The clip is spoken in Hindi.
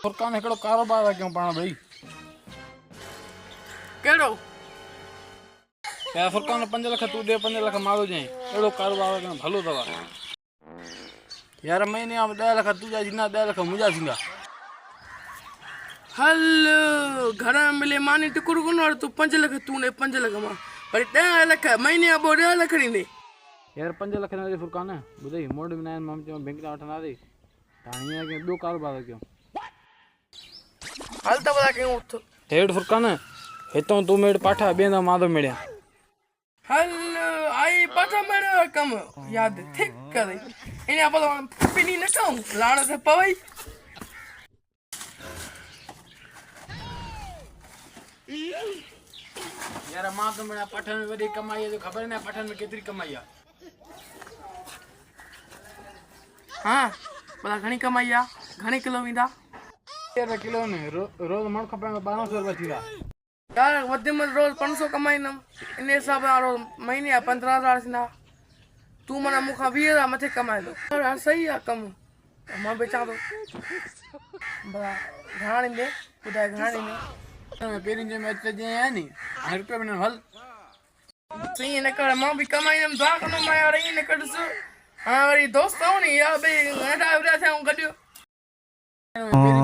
फुरकान हिकिड़ो कारोबार आहे कयूं पाण भाई। कहिड़ो? या फुरकान 5 लख तूं ॾे 5 लख मारो ॾियईं, अहिड़ो कारोबार आहे कयूं भलो अथव यार। महीने में 10 लख तुंहिंजा थींदा, 10 लख मुंहिंजा थींदा। हल घर में मिले मानी टुकुर कोन और तू 5 लख तू ने 5 लख मां पर 10 लख महीने जा पोइ 10 लख ॾींदे यार 5 लख न दे फुरकान ॿुधई मोड में न आहिनि, मां चयो बैंक तां वठंदासीं त हाणे हीअं कयूं ॿियो कारोबार कयूं। हल त भला कयूं उथ। हेठि फुरकान हितां तूं मेड़ पाठा ॿिए हंधि मां थो मेड़ियां। हल आई पाठा मेरे कम याद ठीक करे इन भला पिनी न कहूं लाण से पवई। यार मां तो मेरा पठन में वॾी कमाई है, जो ख़बर न पठन में केतिरी कमाई है। हाँ भला घणी कमाई आ, घणी किलो वेंदा? 13 किलो ने रोज मण खपे 1200 रुपया थींदा। यार वधि में रोज 500 कमाईंदुमि, इन हिसाब सां रोज महीने जा 15,000 थींदा। तू माना मूंखां 20,000 मथे कमाए थो। यार सही आहे कमु, मां बेचां थो। भला घणा ॾींदे ॿुधाए घणा ॾींदे? पहिरीं जे मैच ते जीअं आहे नी, हाणे रुपया बि न हल सही न कर, मां बि कमाईंदुमि दुआ कंदुमि यार। ईअं न कढसि, हाणे वरी दोस्त आहियूं नी यार, ॿई नंढा वॾा थियूं गॾु। पहिरीं